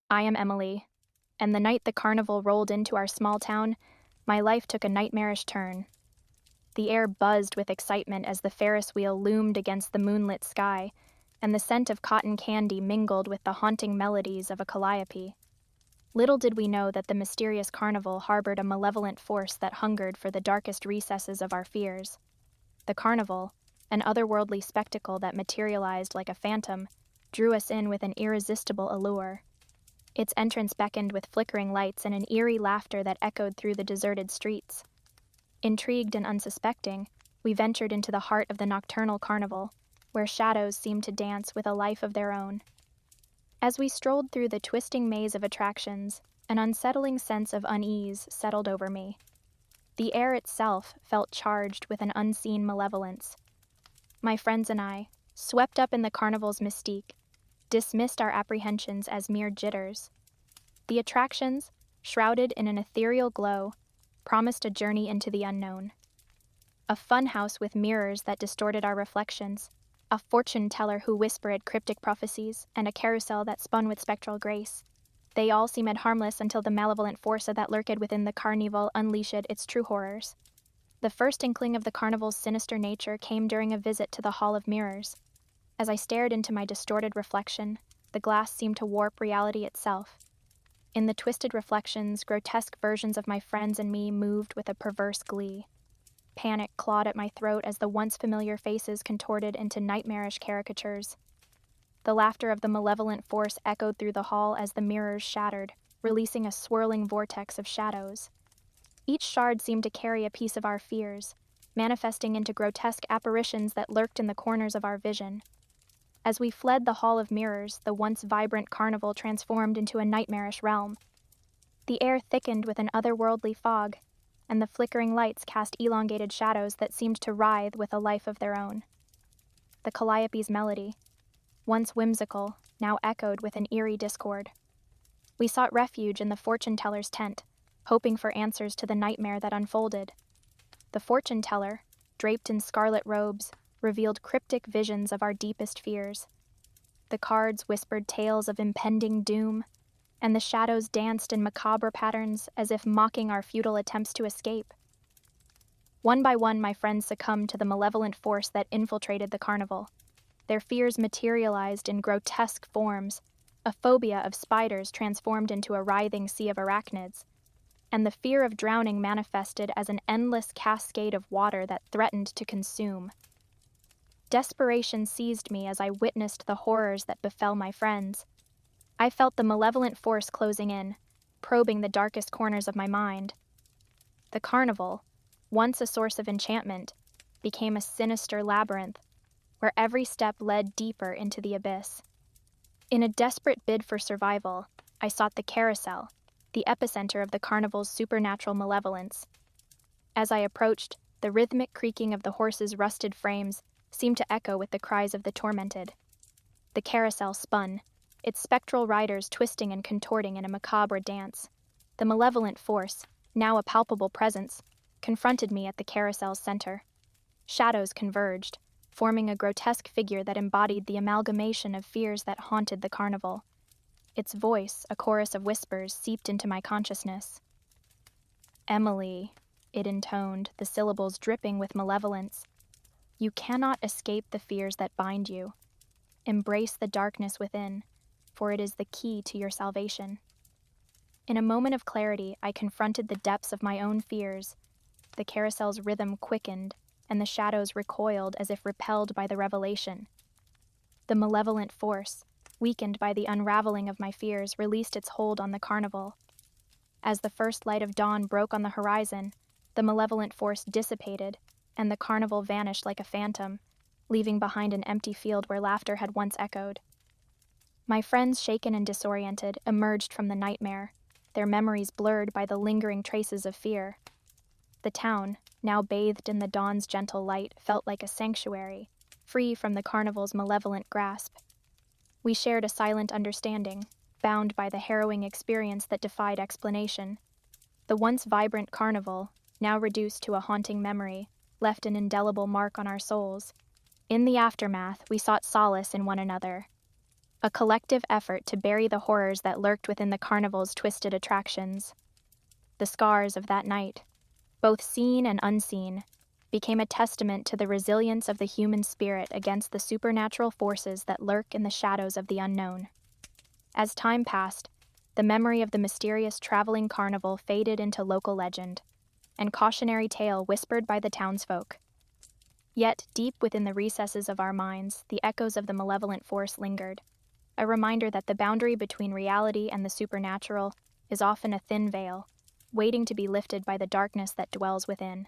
I am Emily, and the night the carnival rolled into our small town, my life took a nightmarish turn. The air buzzed with excitement as the Ferris wheel loomed against the moonlit sky, and the scent of cotton candy mingled with the haunting melodies of a calliope. Little did we know that the mysterious carnival harbored a malevolent force that hungered for the darkest recesses of our fears. The carnival, an otherworldly spectacle that materialized like a phantom, drew us in with an irresistible allure. Its entrance beckoned with flickering lights and an eerie laughter that echoed through the deserted streets. Intrigued and unsuspecting, we ventured into the heart of the nocturnal carnival, where shadows seemed to dance with a life of their own. As we strolled through the twisting maze of attractions, an unsettling sense of unease settled over me. The air itself felt charged with an unseen malevolence. My friends and I, swept up in the carnival's mystique, dismissed our apprehensions as mere jitters. The attractions, shrouded in an ethereal glow, promised a journey into the unknown. A funhouse with mirrors that distorted our reflections, a fortune teller who whispered cryptic prophecies, and a carousel that spun with spectral grace. They all seemed harmless until the malevolent force that lurked within the Carnival unleashed its true horrors. The first inkling of the carnival's sinister nature came during a visit to the Hall of Mirrors. As I stared into my distorted reflection, the glass seemed to warp reality itself. In the twisted reflections, grotesque versions of my friends and me moved with a perverse glee. Panic clawed at my throat as the once familiar faces contorted into nightmarish caricatures. The laughter of the malevolent force echoed through the hall as the mirrors shattered, releasing a swirling vortex of shadows. Each shard seemed to carry a piece of our fears, manifesting into grotesque apparitions that lurked in the corners of our vision. As we fled the Hall of Mirrors, the once vibrant carnival transformed into a nightmarish realm. The air thickened with an otherworldly fog, and the flickering lights cast elongated shadows that seemed to writhe with a life of their own. The calliope's melody, once whimsical, now echoed with an eerie discord. We sought refuge in the fortune teller's tent, hoping for answers to the nightmare that unfolded. The fortune teller, draped in scarlet robes, revealed cryptic visions of our deepest fears. The cards whispered tales of impending doom, and the shadows danced in macabre patterns as if mocking our futile attempts to escape. One by one, my friends succumbed to the malevolent force that infiltrated the carnival. Their fears materialized in grotesque forms, a phobia of spiders transformed into a writhing sea of arachnids, and the fear of drowning manifested as an endless cascade of water that threatened to consume. Desperation seized me as I witnessed the horrors that befell my friends. I felt the malevolent force closing in, probing the darkest corners of my mind. The carnival, once a source of enchantment, became a sinister labyrinth, where every step led deeper into the abyss. In a desperate bid for survival, I sought the carousel, the epicenter of the carnival's supernatural malevolence. As I approached, the rhythmic creaking of the horses' rusted frames seemed to echo with the cries of the tormented. The carousel spun, its spectral riders twisting and contorting in a macabre dance. The malevolent force, now a palpable presence, confronted me at the carousel's center. Shadows converged, forming a grotesque figure that embodied the amalgamation of fears that haunted the carnival. Its voice, a chorus of whispers, seeped into my consciousness. "Emily," it intoned, the syllables dripping with malevolence. "You cannot escape the fears that bind you. Embrace the darkness within, for it is the key to your salvation." In a moment of clarity, I confronted the depths of my own fears. The carousel's rhythm quickened, and the shadows recoiled as if repelled by the revelation. The malevolent force, weakened by the unraveling of my fears, released its hold on the carnival. As the first light of dawn broke on the horizon, the malevolent force dissipated, and the carnival vanished like a phantom, leaving behind an empty field where laughter had once echoed. My friends, shaken and disoriented, emerged from the nightmare, their memories blurred by the lingering traces of fear. The town, now bathed in the dawn's gentle light, felt like a sanctuary, free from the carnival's malevolent grasp. We shared a silent understanding, bound by the harrowing experience that defied explanation. The once vibrant carnival, now reduced to a haunting memory, left an indelible mark on our souls. In the aftermath, we sought solace in one another. a collective effort to bury the horrors that lurked within the carnival's twisted attractions. The scars of that night, both seen and unseen, became a testament to the resilience of the human spirit against the supernatural forces that lurk in the shadows of the unknown. As time passed, the memory of the mysterious traveling carnival faded into local legend, and cautionary tale whispered by the townsfolk. Yet, deep within the recesses of our minds, the echoes of the malevolent force lingered, a reminder that the boundary between reality and the supernatural is often a thin veil, waiting to be lifted by the darkness that dwells within.